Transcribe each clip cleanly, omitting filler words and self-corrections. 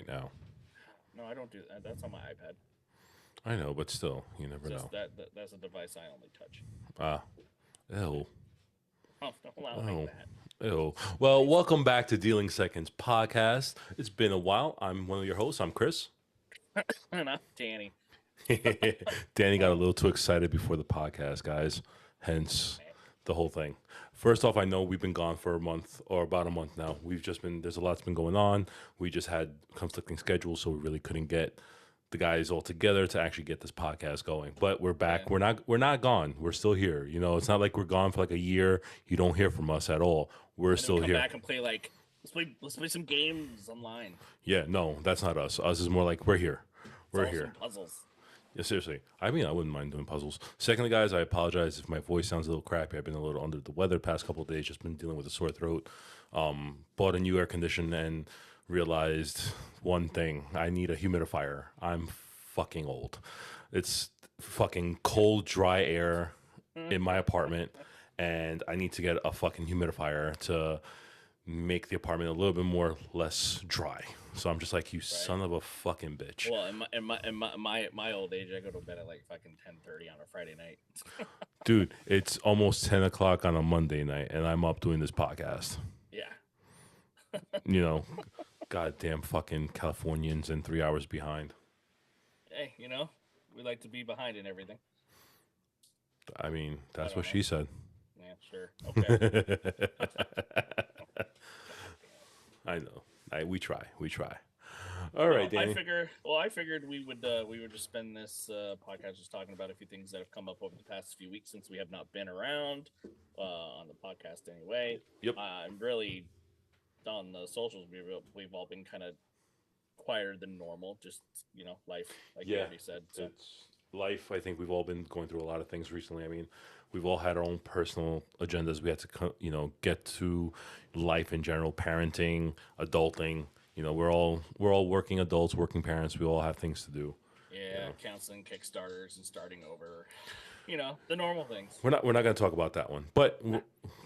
right now. No, I don't do that. That's on my iPad. I know, but still, you never know. Just that's a device I only touch. Ah, ew, Don't allow like oh, that. ew. Well, Nice. welcome back to Dealing Seconds podcast. It's been a while. I'm one of your hosts. I'm Chris. And I'm Danny. Danny got a little too excited before the podcast, guys. Hence Man. the whole thing. First off, I know we've been gone for a month or about a month now. We've just been, there's a lot's been going on. We just had conflicting schedules, so we really couldn't get the guys all together to actually get this podcast going. But we're Yeah. back. We're not gone. We're still here. You know, it's not like we're gone for like a year. You don't hear from us at all. We're And then we still come here. back and play like let's play some games online. Yeah, no, that's not us. Us is more like we're here. We're Solve some here. puzzles. Yeah, seriously. I mean, I wouldn't mind doing puzzles. Secondly, guys, I apologize if my voice sounds a little crappy. I've been a little under the weather the past couple of days. Just been dealing with a sore throat. Bought a new air conditioner and realized one thing: I need a humidifier. I'm fucking old. It's fucking cold, dry air in my apartment, and I need to get a fucking humidifier to make the apartment a little bit more less dry. So I'm just like, you Right. son of a fucking bitch. Well, in my old age, I go to bed at like fucking 10:30 on a Friday night. Dude, it's almost 10 o'clock on a Monday night, and I'm up doing this podcast. Yeah. You know, goddamn fucking Californians and 3 hours behind. Hey, we like to be behind in everything. I mean, I that's don't what know. she said. Yeah, sure. Okay. I know. We try. We try. All right, I Danny. figure. Well, I figured we would just spend this podcast just talking about a few things that have come up over the past few weeks since we have not been around on the podcast anyway. Yep. I'm really on the socials. We've all been kind of quieter than normal. Just life, like you Yeah. already said. So It's life. I think we've all been going through a lot of things recently. I mean, we've all had our own personal agendas. We had to, get to life in general, parenting, adulting. You know, we're all working adults, working parents. We all have things to do. yeah, counseling, Kickstarters, and starting over. The normal things. We're not going to talk about that one, but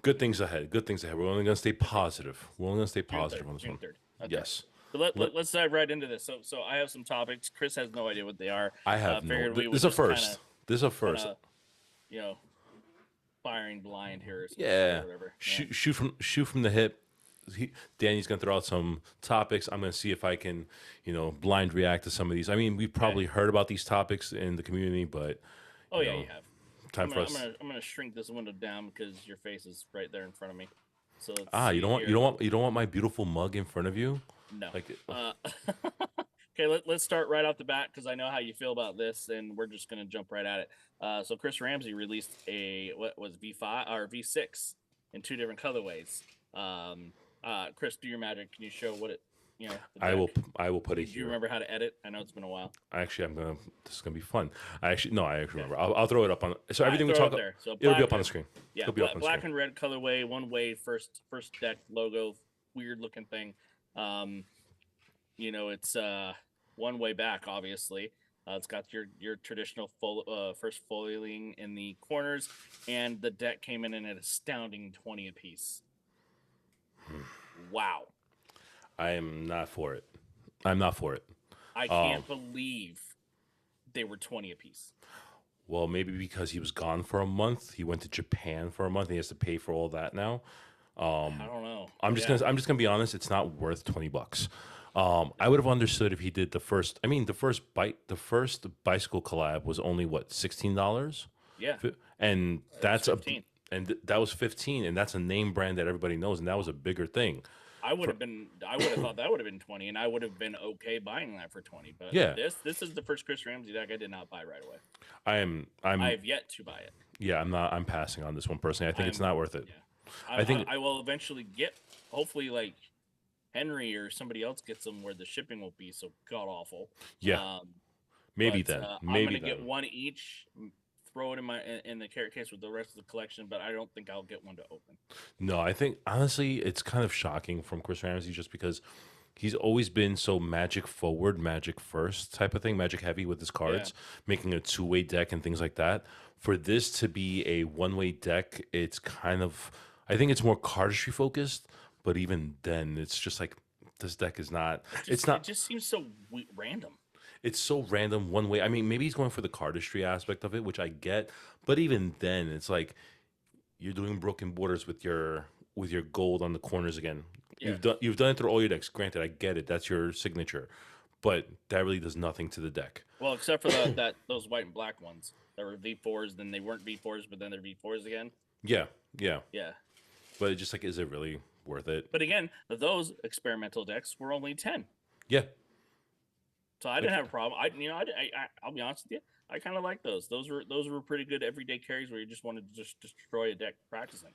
good things ahead. Good things ahead. We're only going to stay positive. We're only going to stay June positive 3rd. on this June one. 3rd. Okay. Yes. So let's dive right into this. So I have some topics. Chris has no idea what they are. I have no. Figured we This would is a just kind first. of This is a first. you know firing blind here or some shit Yeah. or whatever. Shoot from the hip. Danny's gonna throw out some topics. I'm gonna see if I can, blind react to some of these. I mean, we've probably heard about these topics in the community, but Oh yeah, know, you have. time I'm for gonna, us. I'm gonna shrink this window down because your face is right there in front of me. So let's Ah, see you don't want here. you don't want my beautiful mug in front of you. No. Like, Okay, let's start right off the bat because I know how you feel about this, and we're just gonna jump right at it. So Chris Ramsey released a what was V5 or V6 in two different colorways. Chris, do your magic. Can you show what it? The I will deck? I will put it Do you here. remember how to edit? I know it's been a while. Actually, This is gonna be fun. I actually remember. I'll throw it up on. So everything we throw it talk. up there. So It'll be black up on the and- screen. Yeah, It'll be up on the black screen. and red colorway, one way, first deck logo, weird looking thing. It's one way back, obviously. It's got your traditional first foiling in the corners, and the deck came in at an astounding 20 apiece. Wow. I am not for it. I'm not for it. I can't believe they were 20 apiece. Well, maybe because he was gone for a month. He went to Japan for a month. And he has to pay for all that now. I don't know. I'm just gonna be honest. It's not worth $20. I would have understood if he did the first. I mean, the first bicycle collab was only what, $16, Yeah. and that's a 15. that was 15, and that's a name brand that everybody knows, and that was a bigger thing. I would have thought that would have been 20, and I would have been okay buying that for 20. But Yeah. this is the first Chris Ramsey deck I did not buy right away. I'm I have yet to buy it. yeah. I'm passing on this one personally. I think it's I'm- not worth it. Yeah. I think- I will eventually get, hopefully, like Henry or somebody else gets them where the shipping won't be so god awful. Yeah, Um, maybe but, then. I'm Maybe gonna get then. one each, throw it in the carrot case with the rest of the collection, but I don't think I'll get one to open. No, I think honestly, it's kind of shocking from Chris Ramsey just because he's always been so magic forward, magic first type of thing, magic heavy with his cards, making a two-way deck and things like that. For this to be a one-way deck, it's kind of, I think it's more cardistry focused, but even then, it's just like this deck is not. It It's just it not. just seems so random. It's so random one way. I mean, maybe he's going for the cardistry aspect of it, which I get. But even then, it's like you're doing broken borders with your gold on the corners again. Yeah. You've done it through all your decks. Granted, I get it. That's your signature, but that really does nothing to the deck. Well, except for those white and black ones that were V4s, then they weren't V4s, but then they're V4s again. Yeah, yeah. Yeah. But it's just like, is it really worth it? But again, those experimental decks were only 10. Yeah. So I didn't have a problem. I'll be honest with you. I kind of like those. Those were pretty good everyday carries where you just wanted to just destroy a deck practicing.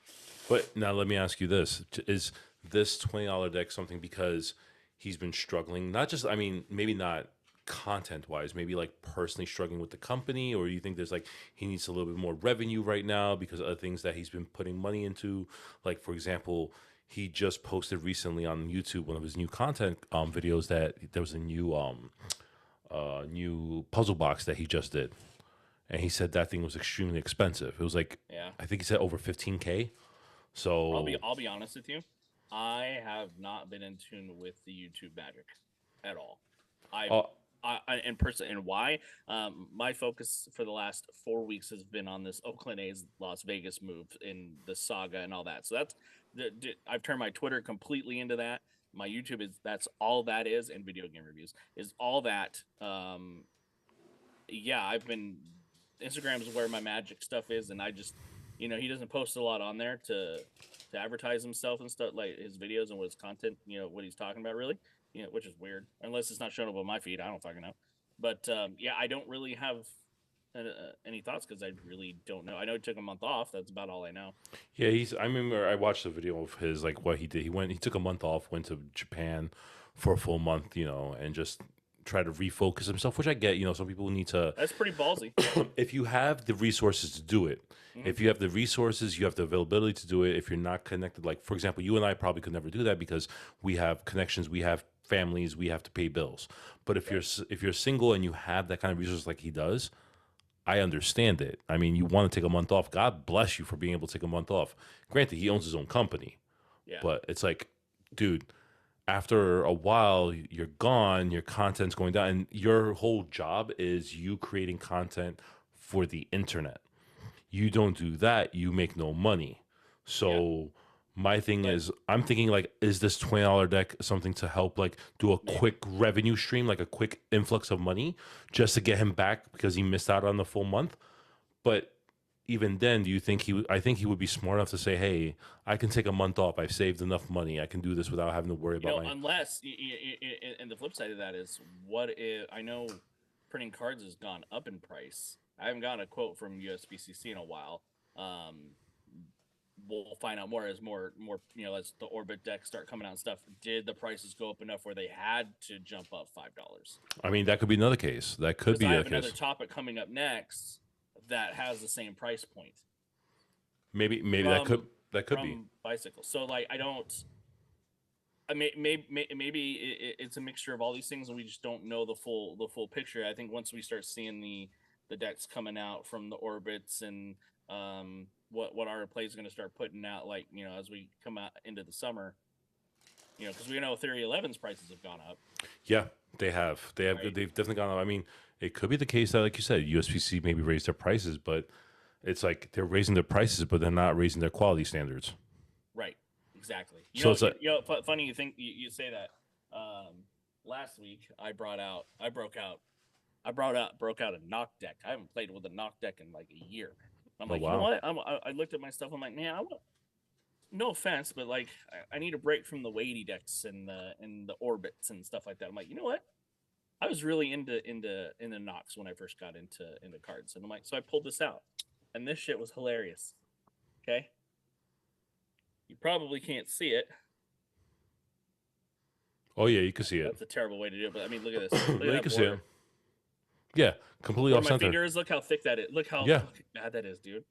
But now let me ask you this: is this $20 deck something because he's been struggling? Not just, I mean, maybe not content wise, maybe like personally struggling with the company, or you think there's like he needs a little bit more revenue right now because of other things that he's been putting money into? Like, for example, he just posted recently on YouTube one of his new content videos that there was a new puzzle box that he just did, and he said that thing was extremely expensive. It was like, Yeah. I think he said over 15K. So I'll be honest with you. I have not been in tune with the YouTube magic at all. And why? My focus for the last 4 weeks has been on this Oakland A's Las Vegas move in the saga and all that. So I've turned my Twitter completely into that. My YouTube that's all that is, and video game reviews is all that. Yeah, Instagram is where my magic stuff is, and I just, he doesn't post a lot on there to advertise himself and stuff, like his videos and what his content, what he's talking about, really, which is weird, unless it's not showing up on my feed. I don't fucking know. But yeah, I don't really have any thoughts because I really don't know. I know he took a month off. That's about all I know. yeah, I remember I watched the video of his, like what he did. He took a month off, went to Japan for a full month, and just try to refocus himself. Which I get. Some people need to. That's pretty ballsy. If you have the resources to do it, if you have the resources, you have the availability to do it. If you're not connected, like for example, you and I probably could never do that because we have connections, we have families, we have to pay bills. But if you're single and you have that kind of resource like he does, I understand it. I mean, you want to take a month off. God bless you for being able to take a month off. Granted, he owns his own company, Yeah. but it's like, dude, after a while, you're gone, your content's going down, and your whole job is you creating content for the internet. You don't do that, you make no money. So my thing is, I'm thinking like, is this $20 deck something to help like do a quick revenue stream, like a quick influx of money, just to get him back because he missed out on the full month? But even then, do you think I think he would be smart enough to say, "Hey, I can take a month off. I've saved enough money. I can do this without having to worry about my." Unless, and the flip side of that is, what if I know printing cards has gone up in price? I haven't gotten a quote from USBCC in a while. We'll find out more as as the Orbit decks start coming out and stuff. Did the prices go up enough where they had to jump up $5? I mean, that could be another case. That could be I a have another case. topic coming up next that has the same price point. Maybe that could be bicycles. So like I don't. I mean, maybe it's a mixture of all these things, and we just don't know the full picture. I think once we start seeing the decks coming out from the Orbits and what our play is going to start putting out, like as we come out into the summer, because we know Theory 11's prices have gone up. Yeah, they have. Right? They've definitely gone up. I mean, it could be the case that, like you said, USPC maybe raised their prices, but it's like they're raising their prices, but they're not raising their quality standards. Right. Exactly. It's like, funny you think you say that. Last week I broke out a knock deck. I haven't played with a knock deck in like a year. I'm like, wow. You know what? I looked at my stuff. I'm like, man, no offense, but like I need a break from the weighty decks and the orbits and stuff like that. I'm like, you know what? I was really into knocks when I first got into cards, and I'm like, so I pulled this out, and this shit was hilarious. Okay. You probably can't see it. Oh yeah, you can see it. That's a terrible way to do it, but I mean, look at this. Look at you can see it. Yeah, completely off center. My fingers, look how thick that is. Look how bad that is, dude.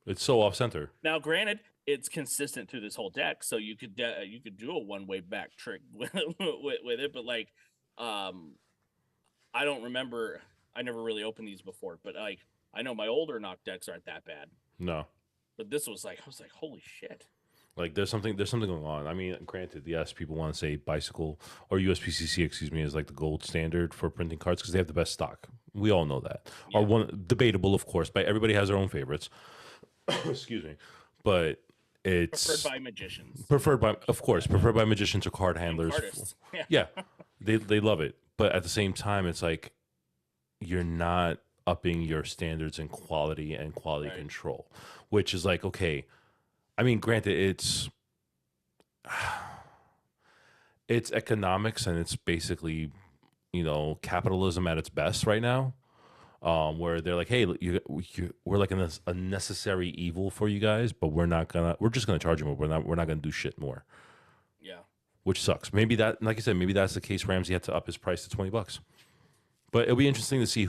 It's so off center. Now, granted, it's consistent through this whole deck, so you could do a one-way back trick with it, but like, I don't remember. I never really opened these before, but like, I know my older knock decks aren't that bad. No. But this was like, I was like, holy shit. Like there's something going on. I mean, granted, yes, people want to say bicycle or USPCC, excuse me, is like the gold standard for printing cards because they have the best stock. We all know that. Or Yeah, one debatable, of course, but everybody has their own favorites. Excuse me, but preferred it's by magicians, preferred by, of course, yeah, preferred by magicians or card and handlers. cardists. Yeah, Yeah, they love it, but at the same time, it's like you're not upping your standards in quality and quality right. control, which is like okay. I mean, granted, it's economics and it's basically capitalism at its best right now. Where they're like, hey, we're like a necessary evil for you guys, but we're just gonna charge you more. We're not gonna do shit more, Yeah, which sucks. Maybe that, like I said, maybe that's the case. Ramsey had to up his price to $20, but it'll be interesting to see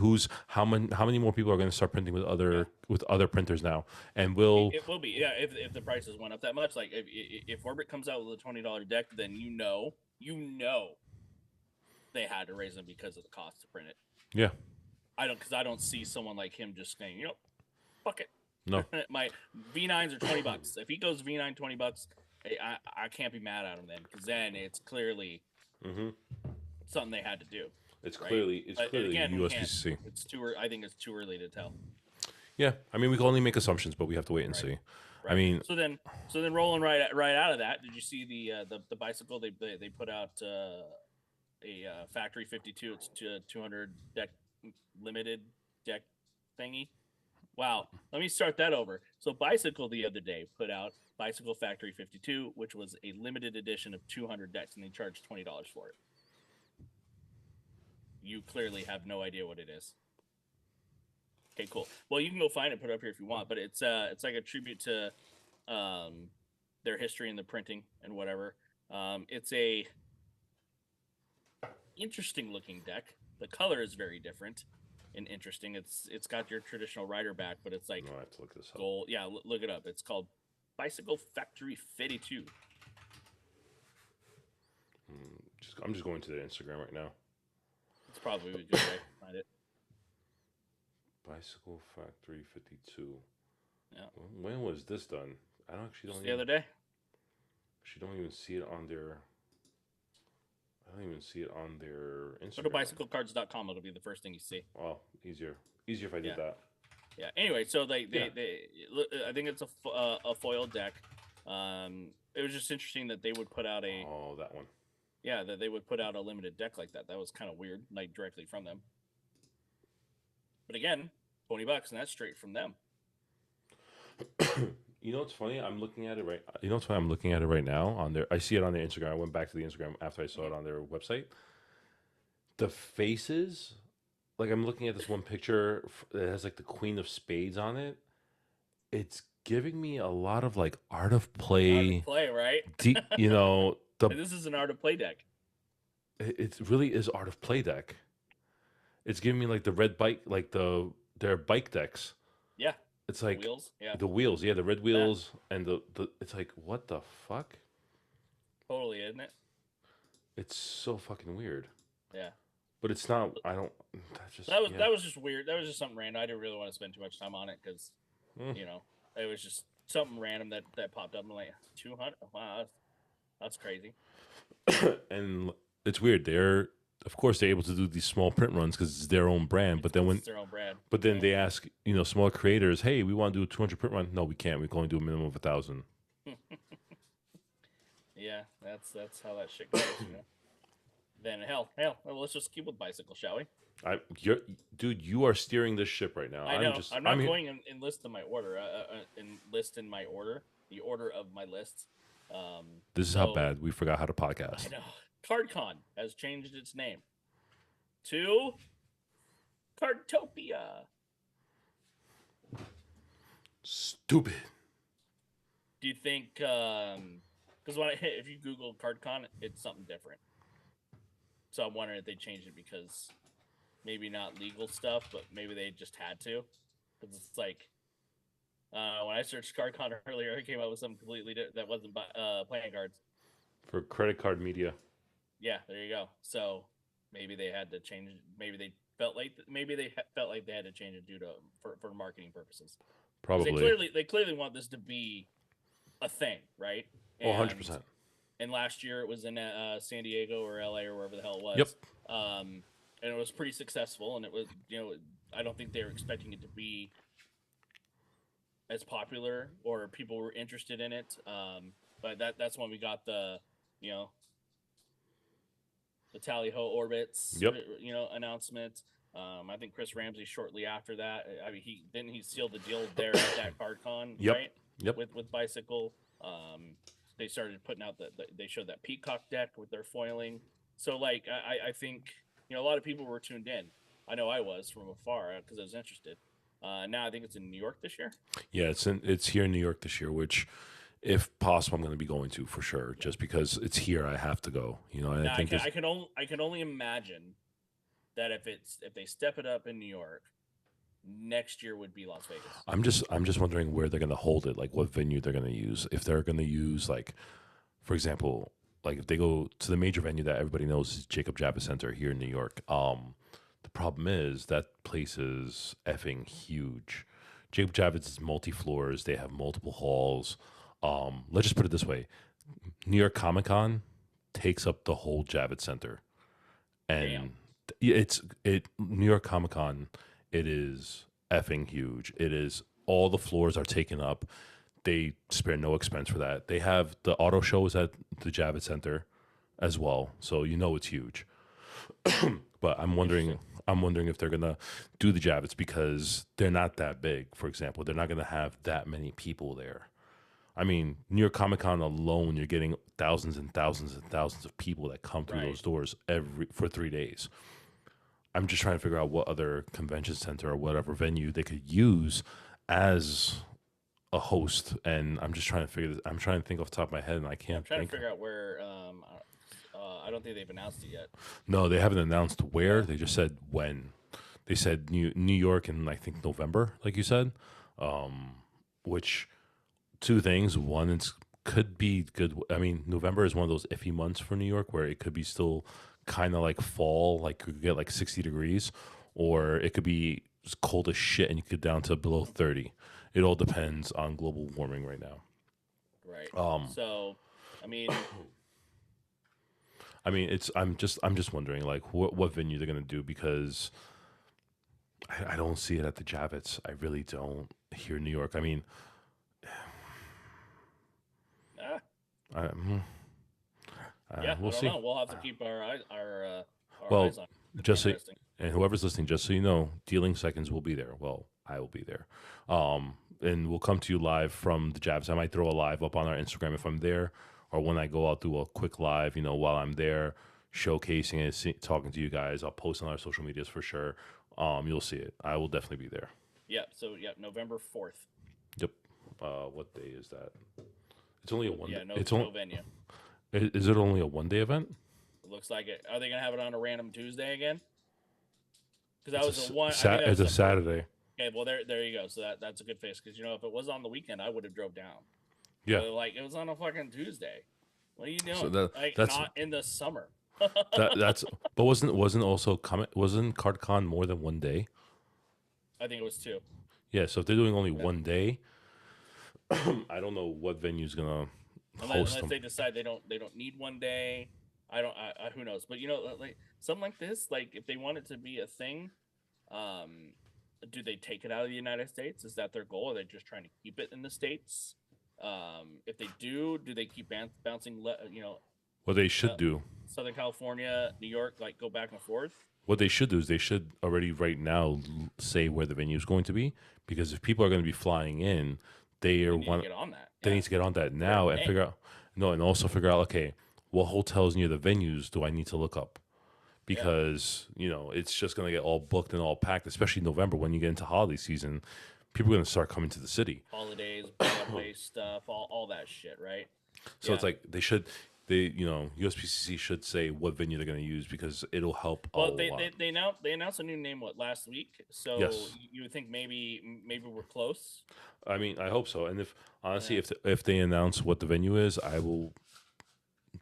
how many more people are going to start printing yeah. with other printers now, and It will be, yeah. If the prices went up that much, like if Orbit comes out with a $20 deck, then you know they had to raise them because of the cost to print it. yeah, Because I don't see someone like him just saying, fuck it. no, My V9s are $20. If he goes V9 $20, I can't be mad at him then, because then it's clearly hmm something they had to do, it's right? clearly Again, we can't. USPCC. I think it's too early to tell. Yeah, I mean we can only make assumptions, but we have to wait and Right. see. I Right. mean, So then rolling right out of that, did you see the bicycle they put out a factory 52? It's 200 deck limited deck thingy. Wow. Let me start that over. So Bicycle the other day put out Bicycle Factory 52, which was a limited edition of 200 decks, and they charged $20 for it. You clearly have no idea what it is. Okay, cool. Well, you can go find it, put it up here if you want, but it's like a tribute to their history in the printing and whatever. It's a interesting looking deck. The color is very different and interesting. It's got your traditional rider back, but it's like I have to look this up. gold. Yeah, look it up. It's called Bicycle Factory 52. I'm just going to the Instagram right now. It's probably a good way to find it. Bicycle Factory 52. Yeah. When was this done? I don't actually Just don't the even. other day. She don't even see it on their. I don't even see it on their Go to Instagram. bicyclecards.com. It'll be the first thing you see. Oh, easier if I did Yeah. that. Yeah. Anyway, so they Yeah. I think it's a foil deck. It was just interesting that they would put out that one. yeah, that they would put out a limited deck like that. That was kind of weird, like directly from them. But again, $20, and that's straight from them. You know what's funny? I'm looking at it right. You know what's funny? I'm looking at it right now on their. I see it on their Instagram. I went back to the Instagram after I saw it on their website. The faces, like I'm looking at this one picture that has like the Queen of Spades on it. It's giving me a lot of like art of Art play. of play, right? The This is an art of play deck. it really is art of play deck. It's giving me like the red bike, like their bike decks. Yeah. It's like Wheels. Yeah. the wheels, yeah, the red wheels, and the it's like what the fuck? Totally, isn't it? It's so fucking weird. Yeah. But it's not. I don't. That just That was just weird. That was just something random. I didn't really want to spend too much time on it because, it was just something random that popped up. I'm like 200. Wow, that's crazy. And it's weird. They're of course they're able to do these small print runs because it's their own brand. But then It's their own brand. they ask small creators, hey, we want to do a 200 print run. No, we can't. We can only do a minimum of 1,000. Yeah, that's how that shit goes. Then hell, well, let's just keep with Bicycle, shall we? Dude, you are steering this ship right now. I know. I'm not going and list in my order. The order of my lists. This is how bad we forgot how to podcast. I know. CardCon has changed its name to Cardtopia. Stupid. Do you think? Because if you Google CardCon, it's something different. So I'm wondering if they changed it because maybe not legal stuff, but maybe they just had to. Because it's like when I searched CardCon earlier, it came up with something completely different that wasn't playing cards. For credit card media. Yeah, there you go. So maybe they had to change. Maybe they felt like they had to change it for marketing purposes. Probably. They clearly want this to be a thing, right? Oh, And 100%. last year it was in San Diego or LA or wherever the hell it Yep. was, and it was pretty successful. And it was, I don't think they were expecting it to be as popular or people were interested in it. But that's when we got you know the Tally Ho Orbits, Yep. announcement. I think Chris Ramsey shortly after that. I mean, he sealed the deal there at that CardCon, Yep. right? Yep. With Bicycle. They started putting out they showed that Peacock deck with their foiling. So like I think a lot of people were tuned in. I know I was from afar because I was interested. Now I think it's in New York this year. Yeah, it's here in New York this year, which, if possible, I'm going to be going to for sure. Yeah. Just because it's here, I have to go. And I Now think it's. I can only imagine that if they step it up in New York, next year would be Las Vegas. I'm just wondering where they're going to hold it, like what venue they're going to use. If they're going to use, like, for example, like if they go to the major venue that everybody knows is Jacob Javits Center here in New York. The problem is that place is effing huge. Jacob Javits is multi floors. They have multiple halls. Let's just put it this way: New York Comic Con takes up the whole Javits Center, Damn. and it New York Comic Con. It is effing huge. It is, all the floors are taken up. They spare no expense for that. They have the auto shows at the Javits Center as well, so it's huge. But Interesting. I'm wondering if they're gonna do the Javits because they're not that big. For example, they're not gonna have that many people there. I mean, New York Comic Con alone, you're getting thousands and thousands and thousands of people that come through Right. those doors every for 3 days. I'm just trying to figure out what other convention center or whatever venue they could use as a host, and I'm just trying to figure this. I'm trying to think off the top of my head, and I Yeah, I'm can't trying to think. figure out where. I don't think they've announced it yet. No, they haven't announced where. Yeah. They just said when. They said New York in, I think, November, like you said. Which, two things. One, it's could be good. I mean, November is one of those iffy months for New York where it could be still kind of like fall, like you could get like 60 degrees, or it could be just cold as shit and you could get down to below 30. It all depends on global warming right now. Right. Um, So, I mean, I mean, I'm just wondering like what venue they're gonna do because I don't see it at the Javits. I really don't here in New York. I mean, ah, I, mm, yeah, I we'll don't see. know. We'll have to Uh, keep our Well, eyes on it. Could be just so, interesting. and whoever's listening, just so you know, Dealing Seconds will be there. Well, I will be there. And we'll come to you live from the Javits. I might throw a live up on our Instagram if I'm there, or when I go, I'll do a quick live. While I'm there, showcasing it, talking to you guys. I'll post on our social medias for sure. You'll see it. I will definitely be there. Yeah. So yeah, November 4th. Yep. What day is that? It's only a one. Yeah. It's No only. venue. Is it only a 1 day event? It looks like it. Are they gonna have it on a random Tuesday again? Because that It's was the one. I think that It's was a the first. Saturday. Okay. Well, there you go. So that's a good face because if it was on the weekend, I would have drove down. Yeah. But like it was on a fucking Tuesday. What are you So doing? Like that's not in the summer. that's. But wasn't also comment? Wasn't CardCon more than 1 day? I think it was two. Yeah. So if they're doing only Yeah. 1 day, I don't know what venue's gonna host Unless them. they decide they don't need 1 day. I don't. Who knows? But like something like this, like if they want it to be a thing, um, do they take it out of the United States? Is that their goal? Are they just trying to keep it in the states? If they do they keep bouncing? What they should Uh, do. Southern California, New York, like go back and forth. What they should do is they should already right now say where the venue is going to be, because if people are going to be flying in, they They are need to want get on that. they Yeah, need to get on that we're now in and May. figure out. No, and also figure out, okay, what hotels near the venues do I need to look up? Yeah, Because it's just going to get all booked and all packed, especially November when you get into holiday season. People are going to start coming to the city. holidays, Broadway stuff, all that shit, right? So Yeah. it's like USPCC should say what venue they're going to use because it'll help a Well, lot. they announced a new name last week, so Yes. you would think maybe we're close. I mean, I hope so. And if honestly, Yeah. if they announce what the venue is, I will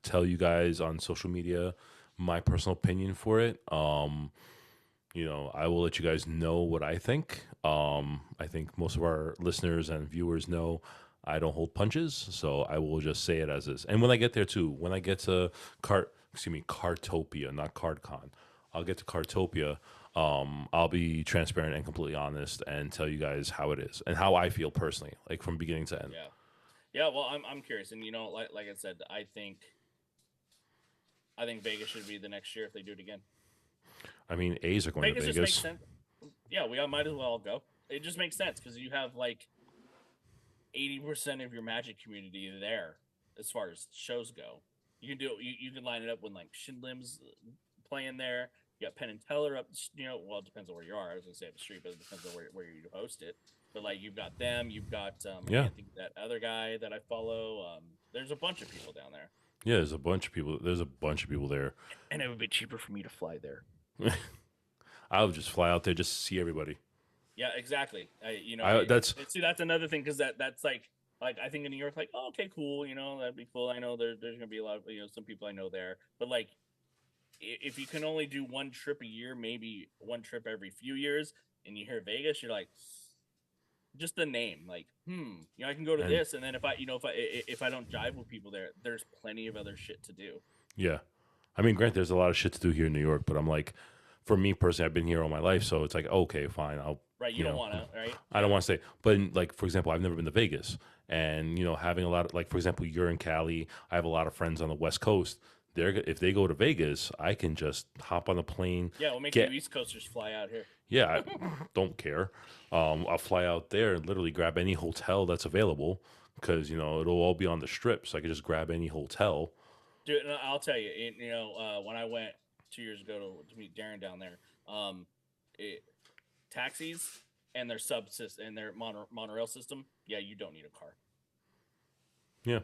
tell you guys on social media my personal opinion for it. I will let you guys know what I think. I think most of our listeners and viewers know I don't hold punches, so I will just say it as is. And when I get there too, when I get to Cartopia, not CardCon, I'll get to Cartopia. I'll be transparent and completely honest and tell you guys how it is and how I feel personally, like from beginning to end. Yeah. Yeah, well, I'm curious, and like I said, I think Vegas should be the next year if they do it again. I mean, A's are going to Vegas just makes Vegas. sense. Yeah, we might as well go. It just makes sense because you have like 80% of your Magic community there as far as shows go. You can do it. You can line it up when like Shinlim's playing there. You got Penn and Teller up. Well, it depends on where you are. I was gonna say up the street, but it depends on where you host it. But like you've got them. You've got I Yeah, can't think of that other guy that I follow. There's a bunch of people down there, yeah. There's a bunch of people. There's a bunch of people there. and it would be cheaper for me to fly there. I would just fly out there just to see everybody. Yeah, exactly. That's See, that's another thing because that's like I think in New York, like, oh, okay, cool, that'd be cool. I know there's gonna be a lot of some people I know there, but like if you can only do one trip a year, maybe one trip every few years, and you hear Vegas, you're like, just the name, like, I can go to and this, and then if I don't jive with people there, there's plenty of other shit to do. yeah. I mean, granted, there's a lot of shit to do here in New York, but I'm like, for me personally, I've been here all my life, so it's like, okay, fine, I'll Right? You don't want to, right? I don't want to say, but like for example, I've never been to Vegas, and having a lot of like for example, you're in Cali. I have a lot of friends on the West Coast. If they go to Vegas, I can just hop on a plane. Yeah, we'll make Get you East Coasters fly out here. yeah, I don't care. I'll fly out there and literally grab any hotel that's available because it'll all be on the strip, so I can just grab any hotel. Dude, and I'll tell you, when I went 2 years ago to meet Darren down there, it, taxis and their subsystem and their monorail system, yeah, you don't need a car. Yeah,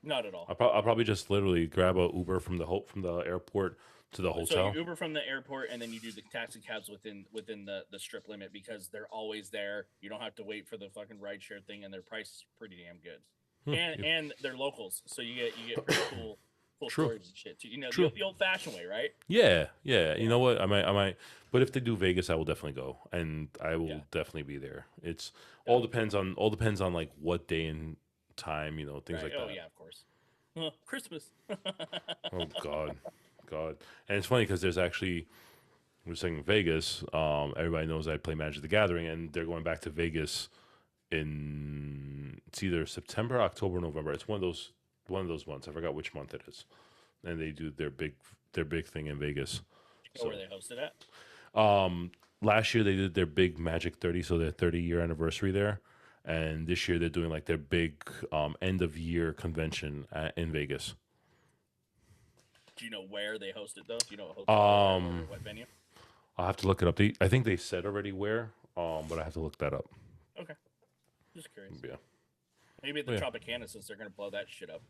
Not at all. I'll probably just literally grab a Uber from the airport to the So hotel. you Uber from the airport, and then you do the taxi cabs within the strip limit because they're always there. You don't have to wait for the fucking rideshare thing, and their price is pretty damn good. And they're locals, so you get pretty cool True. stories and shit too. True. The old fashioned way, right? Yeah, yeah. You know what? I might. But if they do Vegas, I will definitely go, and I will Yeah. definitely be there. It's all depends on like what day and time, things Right. like Oh that. yeah, of course. Christmas. Oh God, God. And it's funny because there's actually we're saying Vegas. Everybody knows I play Magic the Gathering, and they're going back to Vegas in it's either September, October, November. It's one of those months. I forgot which month it is, and they do their big thing in Vegas. Or where they hosted at. Last year they did their big Magic 30, so their 30-year anniversary there, and this year they're doing like their big end of year convention in Vegas. Do you know where they host it though? Do you know what hotel or what venue? I'll have to look it up. I think they said already where, but I have to look that up. Okay, just curious. Yeah. Maybe at the Yeah. Tropicana since they're gonna blow that shit up.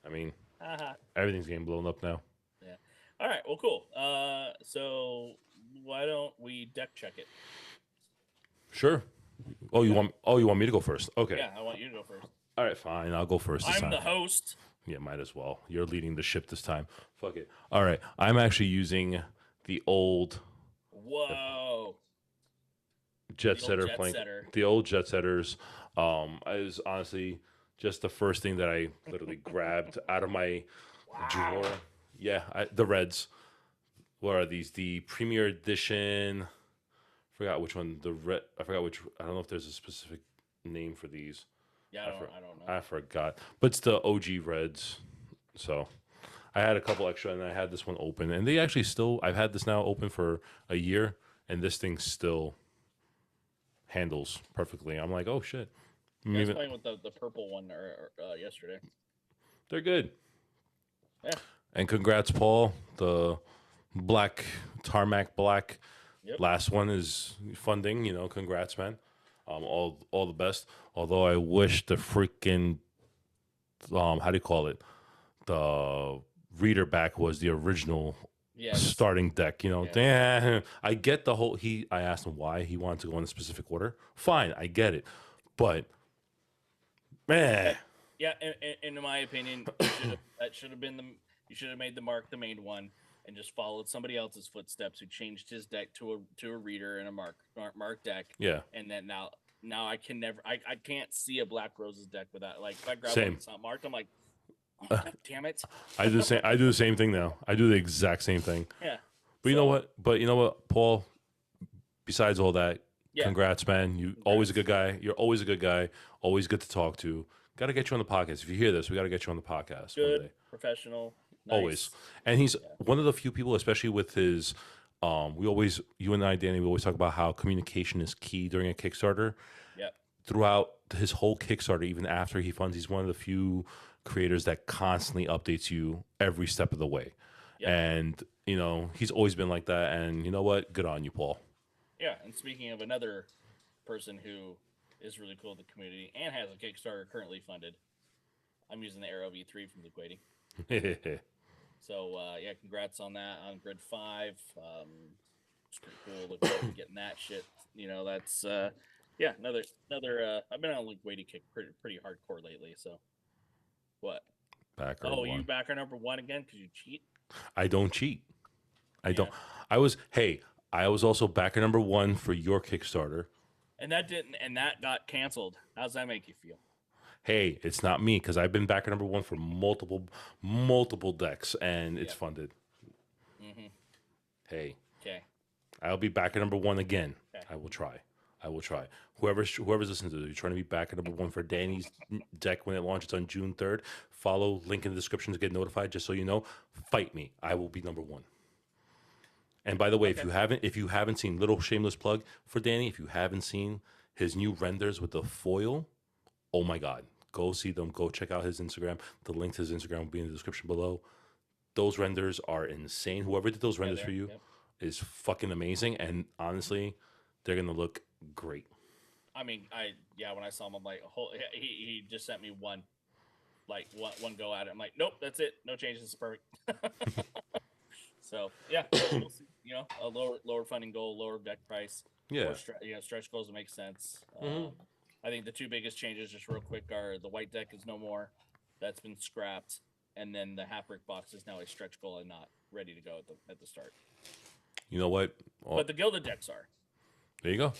I mean, Haha. everything's getting blown up now. Yeah. All right. Well, cool. So why don't we deck check it? Sure. You want me to go first? Okay. Yeah, I want you to go first. All right, fine. I'll go first this I'm time. the host. Yeah, might as well. You're leading the ship this time. Fuck it. All right. I'm actually using the old Whoa. jet old setter jet plank. setter. The old jet setters. Is honestly just the first thing that I literally grabbed out of my drawer. Yeah, the reds. What are these? The Premier Edition. Forgot which one. The red. I forgot which. I don't know if there's a specific name for these. Yeah, I don't know. I forgot. But it's the OG reds. So I had a couple extra, and I had this one open, and they actually still. I've had this now open for a year, and this thing still handles perfectly. I'm like, oh shit. I was playing with the purple one yesterday. They're good. Yeah. And congrats, Paul. The black tarmac black. Yep. Last one is funding. Congrats, man. All the best. Although I wish the freaking how do you call it? The reader back was the original Yes. starting deck. Damn. I get the whole. I asked him why he wanted to go in a specific order. Fine, I get it, but man. Yeah, in my opinion, that should have been you should have made the mark the main one and just followed somebody else's footsteps who changed his deck to a reader and a mark deck. Yeah. And then now now I can never. I can't see a Black Roses deck without, like, if I grab one Same. that's not marked, I'm like, oh, God damn it. I do the same. I do the same thing now. I do the exact same thing. Yeah. But you know what? Paul. Besides all that, Yeah. congrats, man. You always a good guy. You're always a good guy. Always good to talk to. Got to get you on the podcast. If you hear this, we got to get you on the podcast one Good, day. professional, Always. nice. And he's Yeah. one of the few people, especially with his. You and I, Danny, we always talk about how communication is key during a Kickstarter. Yep. Throughout his whole Kickstarter, even after he funds, he's one of the few creators that constantly updates you every step of the way. Yep. And, he's always been like that. And you know what? Good on you, Paul. Yeah. And speaking of another person who is really cool in the community and has a Kickstarter currently funded, I'm using the Arrow V3 from Luke Wading. So yeah, congrats on that on Grid 5. It's pretty cool. Look forward to getting that shit. That's yeah, another. I've been on Luke Wading kick pretty hardcore lately. So what? Backer Oh, one. you backer number 1 again because you cheat? I don't cheat. I Yeah. don't. I was also backer number 1 for your Kickstarter. And that got canceled. How's that make you feel? Hey, it's not me because I've been backer number 1 for multiple decks, and it's funded. Mm-hmm. Hey, Okay. I'll be backer number 1 again. Okay. I will try. Whoever's listening to this, you're trying to be backer number 1 for Danny's deck when it launches on June 3rd. Follow link in the description to get notified. Just so you know, fight me. I will be number 1. And by the way, Okay. if you haven't seen, little shameless plug for Danny, if you haven't seen his new renders with the foil, oh my God, go see them. Go check out his Instagram. The link to his Instagram will be in the description below. Those renders are insane. Whoever did those renders for you is fucking amazing. And honestly, they're gonna look great. I mean, when I saw him, I'm like, he just sent me one go at it. I'm like, nope, that's it. No changes. It's perfect. So yeah, we'll see. A lower funding goal, lower deck price. Yeah. Stretch goals make sense. Mhm. I think the 2 biggest changes, just real quick, are the white deck is no more. That's been scrapped, and then the half brick box is now a stretch goal and not ready to go at the start. You know what? But the gilded decks are. There you go.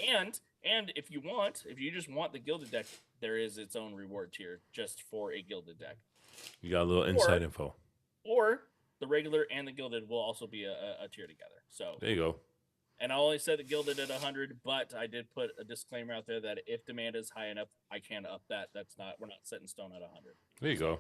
And if you just want the gilded deck, there is its own reward tier just for a gilded deck. You got a little inside info. Or the regular and the gilded will also be a tier together. So there you go. And I only said the gilded at 100, but I did put a disclaimer out there that if demand is high enough, I can up that. We're not set in stone at 100. There you go.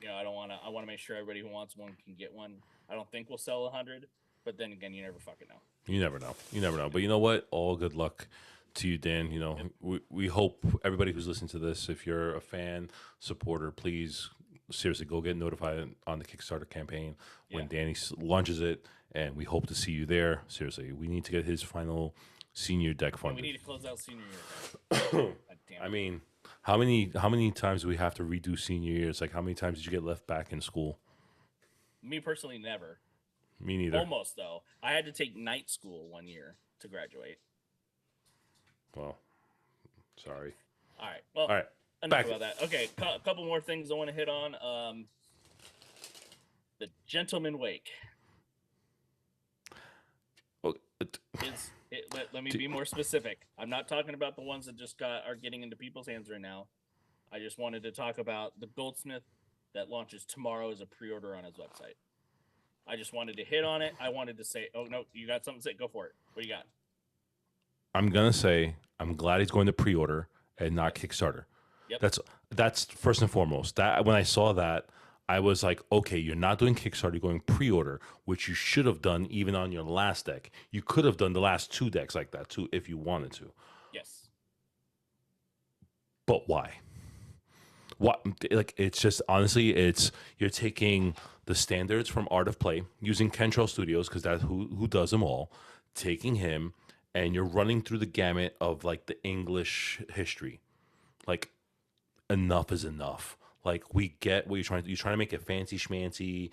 I want to make sure everybody who wants one can get one. I don't think we'll sell 100, but then again, you never fucking know. You never know. But you know what? All good luck to you, Dan. We hope everybody who's listening to this, if you're a fan, supporter, please seriously go get notified on the Kickstarter campaign when Danny launches it, and we hope to see you there. Seriously, we need to get his final senior deck funded. We need to close out senior year. I mean, how many times do we have to redo senior years? Like, how many times did you get left back in school? Me personally, never. Me neither. Almost, though. I had to take night school 1 year to graduate. Well, sorry. All right. Well, all right. Enough about that. Okay, a couple more things I want to hit on. The Gentleman Wake. Let me be more specific. I'm not talking about the ones that just are getting into people's hands right now. I just wanted to talk about the Goldsmith that launches tomorrow as a pre-order on his website. I just wanted to hit on it. I wanted to say, oh no, you got something to say? Go for it. What do you got? I'm gonna say I'm glad he's going to pre-order and not Kickstarter. Yep. That's first and foremost. That when I saw that, I was like, okay, you're not doing Kickstarter, you're going pre-order, which you should have done even on your last deck. You could have done the last 2 decks like that too if you wanted to. Yes. But why? What? Like, it's just, honestly, you're taking the standards from Art of Play, using Kentrell Studios because that's who does them all, taking him, and you're running through the gamut of like the English history. Like, enough is enough. Like, we get what you're trying to make it fancy schmancy,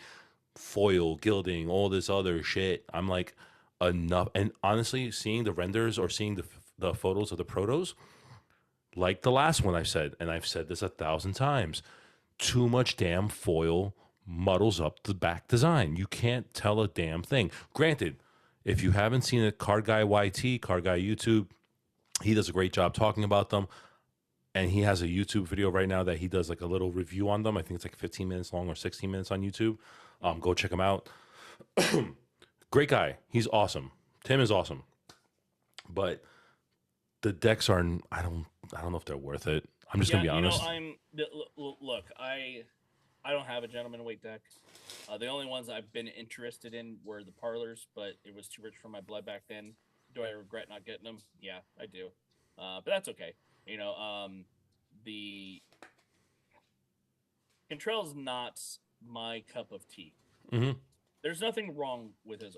foil, gilding, all this other shit. I'm like, enough. And honestly, seeing the renders or seeing the photos of the protos, like the last one I said, and I've said this 1,000 times, too much damn foil muddles up the back design. You can't tell a damn thing. Granted, if you haven't seen it, Card Guy YT, Card Guy YouTube, He does a great job talking about them, and he has a YouTube video right now that he does like a little review on them. I think it's like 15 minutes long or 16 minutes on YouTube. Go check him out. Great guy. He's awesome. Tim is awesome, but the decks are I don't know if they're worth it. I'm just gonna Yeah, be you know, honest. look, I don't have a gentleman weight deck. The only ones I've been interested in were the parlors, but it was too rich for my blood back then. Do I regret not getting them? Yeah, I do. But that's okay. You know, the Cantrell's not my cup of tea. Hmm. There's nothing wrong with his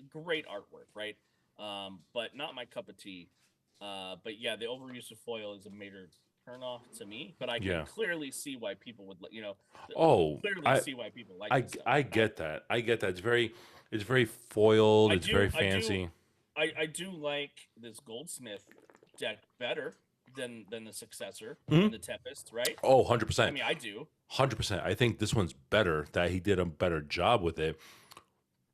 great artwork, right? But not my cup of tea. But yeah, the overuse of foil is a major turnoff to me. But I can Yeah. clearly see why people would, Oh, clearly see why people like this stuff. I get that. I get that. It's very foiled. I It's do, very fancy. I do like this Goldsmith deck better than the successor Mhm. and the Tempest, right? Oh, I 100%. mean, I do. 100%. I think this one's better, that he did a better job with it.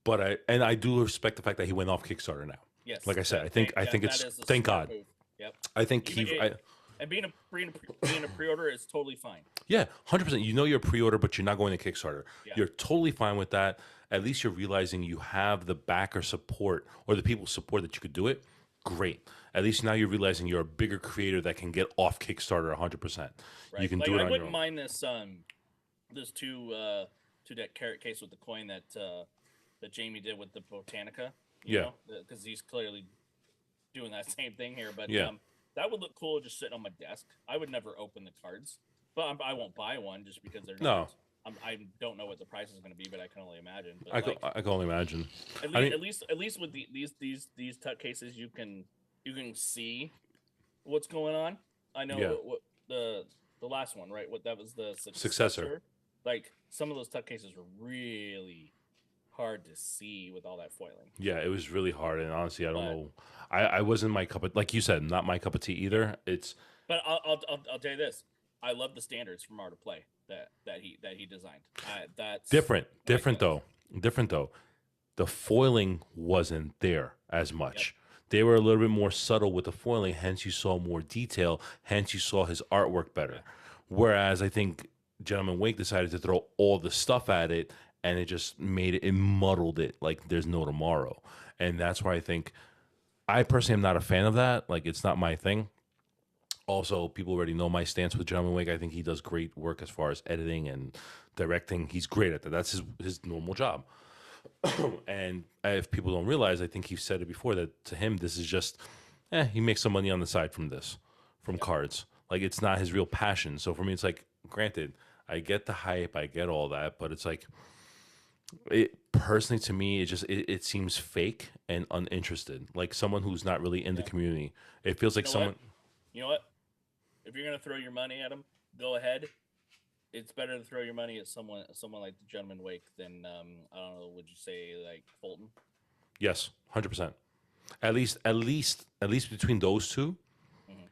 But I do respect the fact that he went off Kickstarter now. Like Yes, I said, I think that it's, is a thank smart God. move. Yep. I think And being a pre-order is totally fine. yeah, 100%. You know you're a pre-order, but you're not going to Kickstarter. Yeah. You're totally fine with that. At least you're realizing you have the backer support or the people support that you could do it. Great. At least now you're realizing you're a bigger creator that can get off Kickstarter 100%. You Right. can Like do it I on your wouldn't own. mind this two deck carrot case with the coin that Jamie did with the Botanica, Yeah. because he's clearly doing that same thing here. But Yeah. that would look cool just sitting on my desk. I would never open the cards, but I won't buy one just because they're not. No, I don't know what the price is going to be, but I can only imagine. But I can only imagine. at I least mean, at least with these tuck cases, you can see what's going on. I know yeah. what the last one, right? What that was the Successor. successor. Like some of those tuck cases were really hard to see with all that foiling. Yeah, it was really hard. And honestly, I don't But know. I wasn't my cup of, like you said, not my cup of tea either. It's but I'll tell you this: I love the standards from Art of Play that he designed. That's my different favorite. though. Different though. The foiling wasn't there as Yep. much. They were a little bit more subtle with the foiling, hence you saw more detail, hence you saw his artwork Yeah. better. Whereas I think Gentleman Wake decided to throw all the stuff at it and it just made it, it muddled it like there's no tomorrow. And that's why I think I personally am not a fan of that. Like it's not my thing. Also, people already know my stance with Gentleman Wake. I think he does great work as far as editing and directing. He's great at that. That's his normal job. And if people don't realize, I think he said it before that to him, this is just, he makes some money on the side from this, from Yep. cards. Like it's not his real passion. So for me, it's like, granted, I get the hype, I get all that, but it's like, it personally to me, it seems fake and uninterested. Like someone who's not really in the Yeah. community. It feels You like know what? someone, You know what? If you're gonna throw your money at him, go ahead. It's better to throw your money at someone like the Gentleman Wake than I don't know. Would you say like Fulton? yes, 100%. At least between those two, Hmm.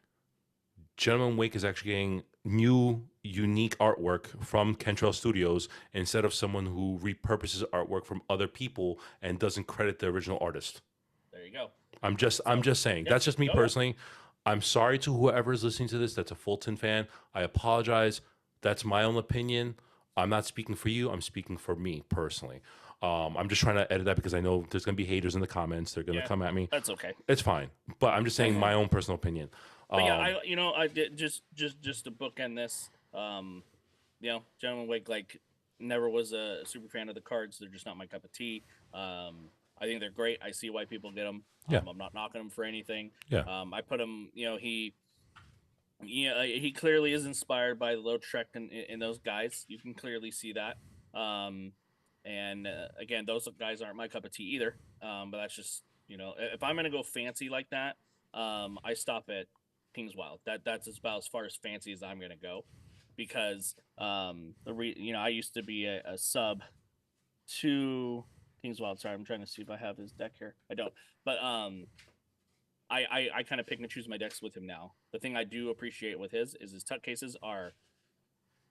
Gentleman Wake is actually getting new, unique artwork from Kentrell Studios instead of someone who repurposes artwork from other people and doesn't credit the original artist. There you go. I'm So just saying. yeah, That's just me oh yeah, personally. I'm sorry to whoever is listening to this that's a Fulton fan. I apologize. That's my own opinion. I'm not speaking for you. I'm speaking for me personally. I'm just trying to edit that because I know there's going to be haters in the comments. They're going to yeah. come at me. That's okay. It's fine. But I'm just saying my own personal opinion. But yeah, Um, I did just to bookend this. Gentleman Wake like never was a super fan of the cards. They're just not my cup of tea. I think they're great. I see why people get them. yeah. I'm not knocking them for anything. Yeah. I put him. He clearly is inspired by Lautrec and those guys. You can clearly see that. And again, those guys aren't my cup of tea either. But that's just if I'm gonna go fancy like that, I stop at King's Wild. That's about as far as fancy as I'm gonna go, because I used to be a sub to King's Wild. Sorry, I'm trying to see if I have his deck here. I don't, but I kind of pick and choose my decks with him now. The thing I do appreciate with his tuck cases are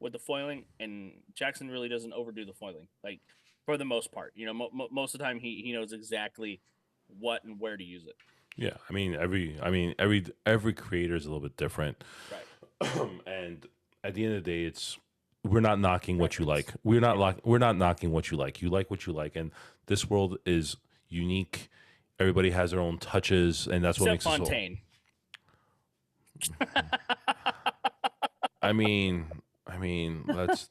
with the foiling, and Jackson really doesn't overdo the foiling. Like for the most part, most of the time he knows exactly what and where to use it. Yeah, every creator is a little bit different, Right. and at the end of the day, we're not knocking what you like. Preference. Yeah. We're not knocking what you like. You like what you like, and this world is unique. Everybody has their own touches, and that's what Except makes us all. Fontaine. I mean, let's.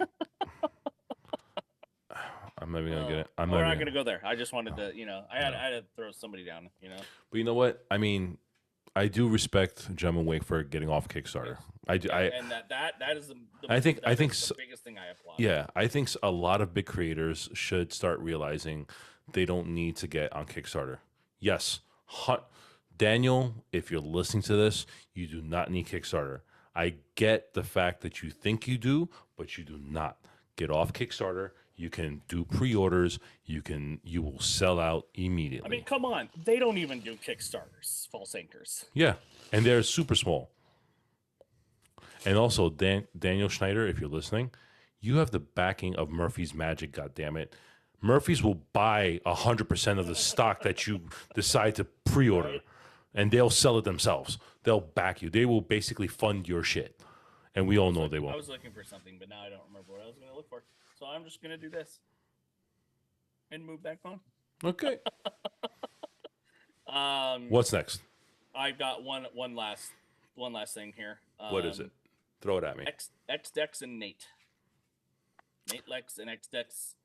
I'm not even gonna get it. I'm not We're not even. gonna go there. I just wanted to, No. I had to throw somebody down. But you know what? I do respect Gemma Wake for getting off Kickstarter. Yes. I do. Yeah, and that is I think. I that think. is the biggest thing I applaud. Yeah, I think a lot of big creators should start realizing they don't need to get on Kickstarter. Yes, Daniel, if you're listening to this, you do not need Kickstarter. I get the fact that you think you do, but you do not. Get off Kickstarter. You can do pre-orders. You will sell out immediately. I mean, come on, they don't even do Kickstarters, false anchors. Yeah, and they're super small. And also, Daniel Schneider, if you're listening, you have the backing of Murphy's Magic. God damn it, Murphy's will buy 100% of the stock that you decide to pre-order, Right. and they'll sell it themselves. They'll back you. They will basically fund your shit, and we all know they I won't. was looking for something, but now I don't remember what I was going to look for. So I'm just going to do this and move back on. Okay. Um, What's next? I've got one last thing here. What is it? Throw it at me. X Dex and Nate. Nate Lex and X Dex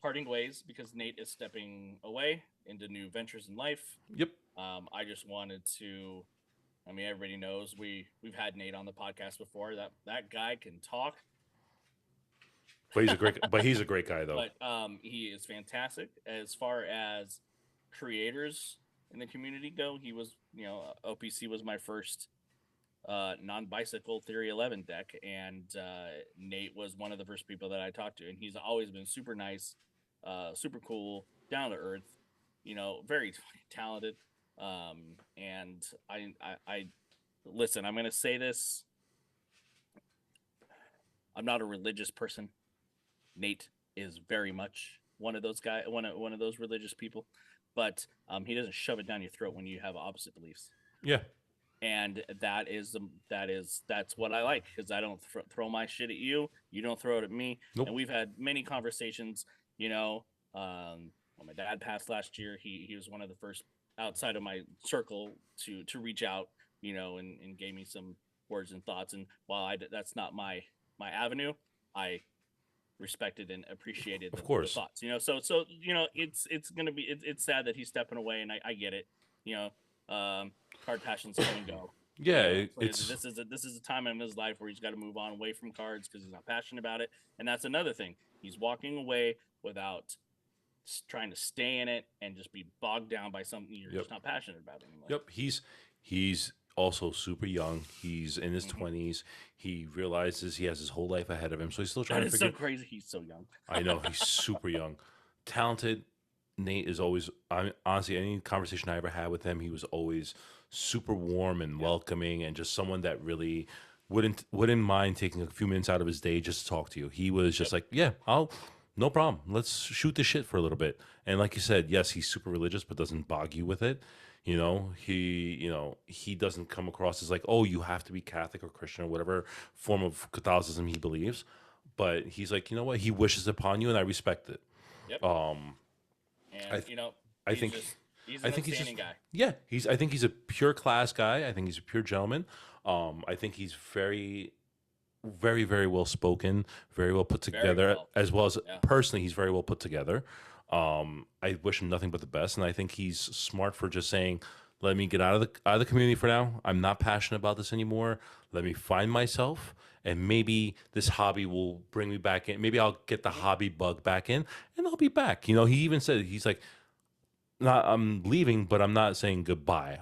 parting ways because Nate is stepping away into new ventures in life. Yep. I just wanted to. I mean, everybody knows we've had Nate on the podcast before. That guy can talk. But he's a great guy though. But he is fantastic as far as creators in the community go. He was, OPC was my first non-bicycle Theory 11 deck, and Nate was one of the first people that I talked to, and he's always been super nice, super cool, down to earth, very talented. And I listen. I'm gonna say this. I'm not a religious person. Nate is very much one of those guys, one of those religious people, but he doesn't shove it down your throat when you have opposite beliefs. Yeah. And that's what I like, because I don't throw my shit at you. You don't throw it at me. Nope. And we've had many conversations. When my dad passed last year, he was one of the first outside of my circle to reach out, and gave me some words and thoughts. And while that's not my avenue, I respected and appreciated Of course. the thoughts. It's gonna be it's sad that he's stepping away, and I get it. Card passions come and go. Yeah, This is a time in his life where he's got to move on away from cards because he's not passionate about it, and that's another thing. He's walking away without trying to stay in it and just be bogged down by something you're just not passionate about anymore. Yep, he's also super young. He's in his 20s. He realizes he has his whole life ahead of him, so he's still trying to figure. So crazy. He's so young. I know, he's super young, talented. Nate is always. Honestly, any conversation I ever had with him, he was always super warm and welcoming, and just someone that really wouldn't mind taking a few minutes out of his day just to talk to you. He was just like, yeah, no problem. Let's shoot the shit for a little bit. And like you said, yes, he's super religious, but doesn't bog you with it. He doesn't come across as like, oh, you have to be Catholic or Christian or whatever form of Catholicism he believes. But he's like, you know what? He wishes upon you, and I respect it. Yep. I think he's an outstanding guy. Yeah, I think he's a pure class guy. I think he's a pure gentleman. I think he's very, very, very well spoken, very well put together, as well as personally, he's very well put together. I wish him nothing but the best, and I think he's smart for just saying, "Let me get out of the community for now. I'm not passionate about this anymore. Let me find myself, and maybe this hobby will bring me back in. Maybe I'll get the hobby bug back in, and I'll be back." He even said he's like, I'm leaving, but I'm not saying goodbye.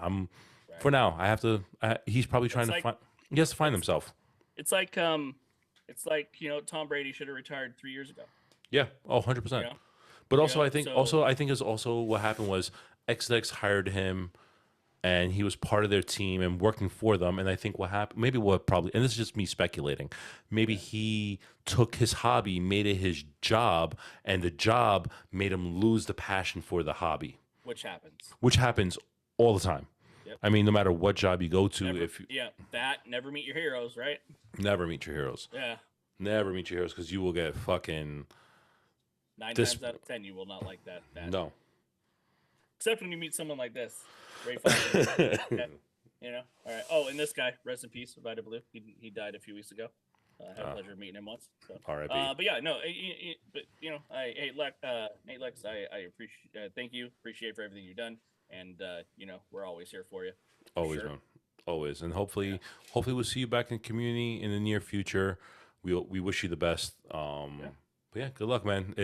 For now. I have to. He's probably trying to find. He has to find himself. It's like Tom Brady should have retired 3 years ago. Yeah. 100%. But also, I think what happened was XDX hired him, and he was part of their team and working for them. And I think what happened, and this is just me speculating, maybe he took his hobby, made it his job, and the job made him lose the passion for the hobby. Which happens all the time. Yep. I mean, no matter what job you go to, Never, if you yeah, that never meet your heroes, right? never meet your heroes, Yeah. never meet your heroes, because you will get fucking Nine this. times out of 10, you will not like that. No. Except when you meet someone like this, Ray Foster. Yeah, you know. All right. Oh, and this guy, rest in peace, Vita Blue. He died a few weeks ago. I had the pleasure of meeting him once. So, R.I.P. but yeah, no. But you know, hey Lex, hey Lex, I appreciate, thank you, appreciate for everything you've done, and you know, we're always here for you. Always, Sure. man. Always, and Yeah. hopefully we'll see you back in the community in the near future. We wish you the best. Yeah. But yeah, good luck, man.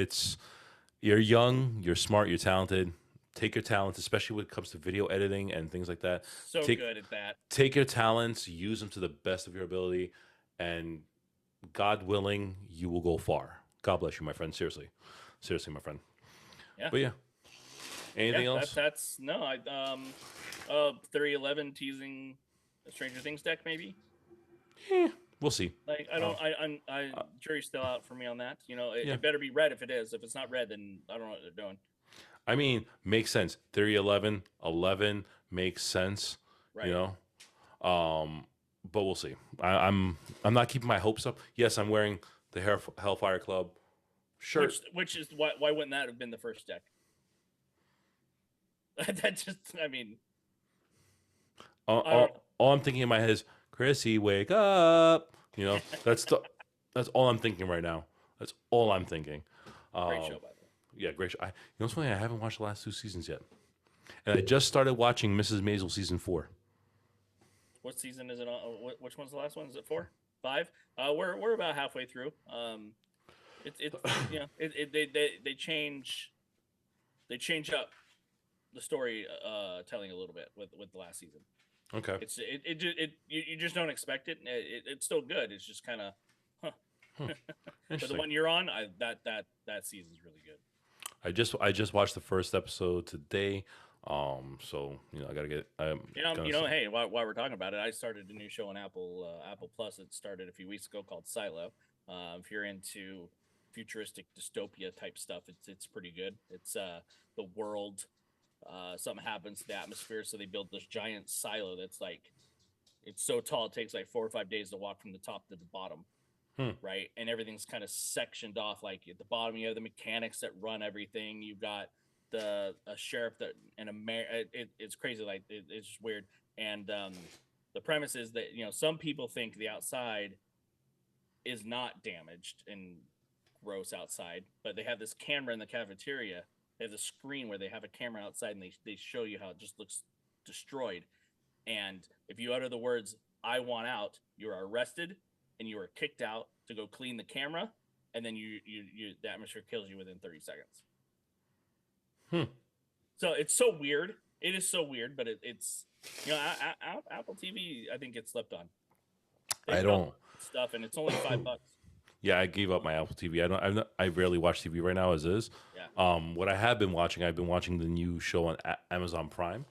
You're young, you're smart, you're talented. Take your talents, especially when it comes to video editing and things like that. So Take good at that. take your talents, use them to the best of your ability, and God willing, you will go far. God bless you, my friend. Seriously, seriously, my friend. Yeah. But yeah, Yeah. anything else? That's no. 311 teasing a Stranger Things deck maybe. We'll see. Like I Uh, don't, I jury's still out for me on that. You know, yeah, it better be red if it is. If it's not red, then I don't know what they're doing. I mean, makes sense. Theory 11, 11 makes sense. You Right. know, but we'll see. I'm not keeping my hopes up. Yes, I'm wearing the Hellfire Club shirt. Which is why wouldn't that have been the first deck? That just, I mean, All, I don't. all I'm thinking in my head is, Chrissy, wake up. You know, that's all I'm thinking right now. That's all I'm thinking. Great show, by the way. Yeah, great show. You know what's funny? I haven't watched the last 2 seasons yet, and I just started watching Mrs. Maisel season 4. What season is it on? Which one's the last one? Is it 4, 5? We're about halfway through. It's you know, they change up the story telling a little bit with the last season. Okay. You just don't expect it. It's still good. It's just kind of, huh. But the Interesting. one you're on, that season's really good. I just watched the first episode today. So you know I gotta get. Hey, while we're talking about it, I started a new show on Apple Plus. It started a few weeks ago called Silo. If you're into futuristic dystopia type stuff, it's pretty good. It's the world. Something happens to the atmosphere, so they build this giant silo that's like, it's so tall it takes like 4 or 5 days to walk from the top to the bottom. Right, and everything's kind of sectioned off. Like at the bottom, you have the mechanics that run everything. You've got a sheriff that and a mayor. It's crazy. Like it's just weird. And the premise is that, you know, some people think the outside is not damaged and gross outside, but they have this camera in the cafeteria. They have a screen where they have a camera outside, and they show you how it just looks destroyed. And if you utter the words "I want out," you are arrested and you are kicked out to go clean the camera, and then you the atmosphere kills you within 30 seconds. So it's so weird. It is so weird, but it's, you know, Apple TV, I think gets slept on. I don't stuff, and it's only $5. Yeah, I gave up my Apple TV. I rarely watch TV right now as is. Yeah. What I have been watching, I've been watching the new show on Amazon Prime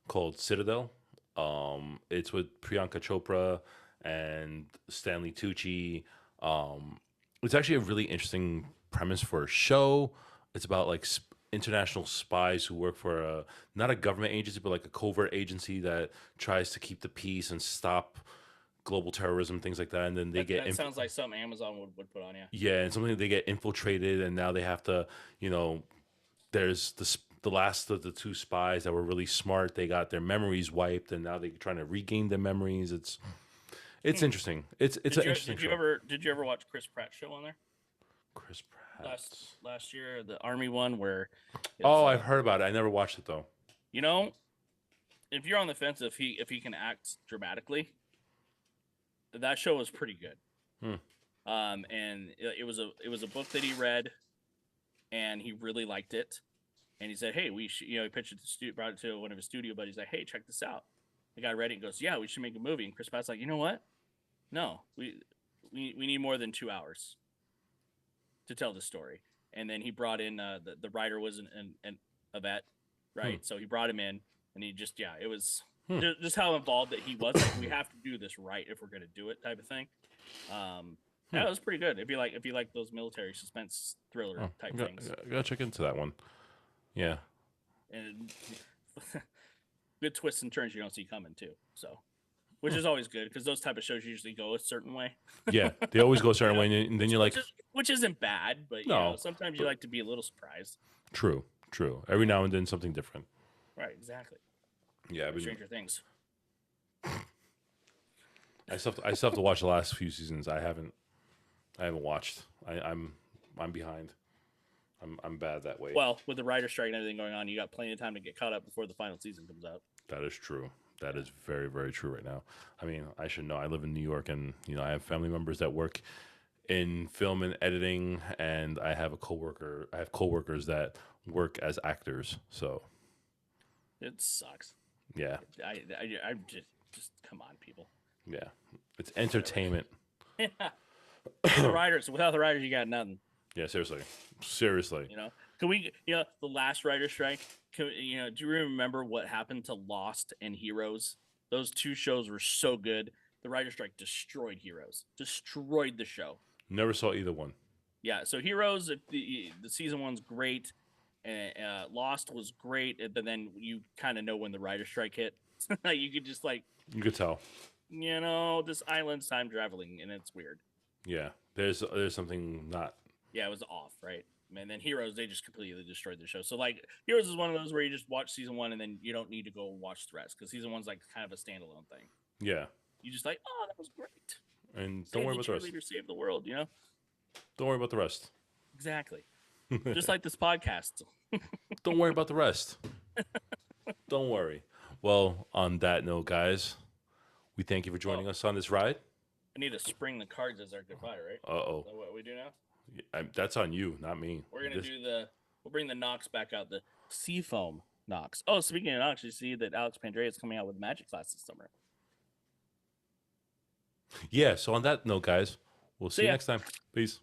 called Citadel. It's with Priyanka Chopra and Stanley Tucci. It's actually a really interesting premise for a show. It's about like international spies who work for not a government agency, but like a covert agency that tries to keep the peace and stop global terrorism, things like that. And then that sounds like something Amazon would put on. Yeah, and something they get infiltrated, and now they have to, you know, there's the last of the 2 spies that were really smart. They got their memories wiped, and now they're trying to regain their memories. It's interesting. It's an interesting show. Did you ever watch Chris Pratt's show on there? Chris Pratt. Last year, the Army one where. I've heard about it. I never watched it though. You know, if you're on the fence, if he can act dramatically, that show was pretty good. And it was a book that he read, and he really liked it. And he said, "Hey, we should," you know, he pitched it to brought it to one of his studio buddies. Like, "Hey, check this out." The guy read it and goes, "Yeah, we should make a movie." And Chris Pratt's like, "You know what? No, we need more than 2 hours to tell the story." And then he brought in the writer was a vet, right? So he brought him in, and he just, yeah, it was just how involved that he was. Like, we have to do this right if we're going to do it, type of thing. Yeah, it was pretty good. If you like those military suspense thriller type things, gotta check into that one. Yeah. And good twists and turns you don't see coming too. So, which is always good because those type of shows usually go a certain way. Yeah, they always go a certain way, and then you're like, which isn't bad, but no, sometimes you like to be a little surprised. True. Every now and then something different. Right, exactly. Yeah, Stranger Things. I still have to watch the last few seasons. I haven't watched. I'm behind. I'm bad that way. Well, with the writer strike and everything going on, you got plenty of time to get caught up before the final season comes out. That is true. That is very, very true right now. I mean, I should know. I live in New York, and I have family members that work in film and editing, and I have coworkers that work as actors. So it sucks. Yeah. I just come on, people. Yeah, it's entertainment. Yeah. The writers, without the writers, you got nothing. Yeah, seriously. Can we? The last writer strike. Do you remember what happened to Lost and Heroes? Those two shows were so good. The writer strike destroyed Heroes, destroyed the show. Never saw either one. Yeah, so Heroes, the season one's great, and Lost was great, but then you kind of know when the writer strike hit. You could just you could tell. This island's time traveling, and it's weird. Yeah, there's something not. Yeah, it was off, right? And then Heroes, they just completely destroyed the show. So Heroes is one of those where you just watch season one and then you don't need to go watch the rest because season one's kind of a standalone thing. Yeah. You just oh, that was great. And don't worry about the rest. Save the world, Don't worry about the rest. Exactly. Just like this podcast. Don't worry about the rest. Don't worry. Well, on that note, guys, we thank you for joining us on this ride. I need to spring the cards as our goodbye, right? Uh-oh. Is that what we do now? That's on you, not me. We're going to we'll bring the Knox back out, the Seafoam Knox. Oh, speaking of Knox, you see that Alex Pandrea is coming out with Magic Class this summer. Yeah, so on that note, guys, we'll see you next time. Peace.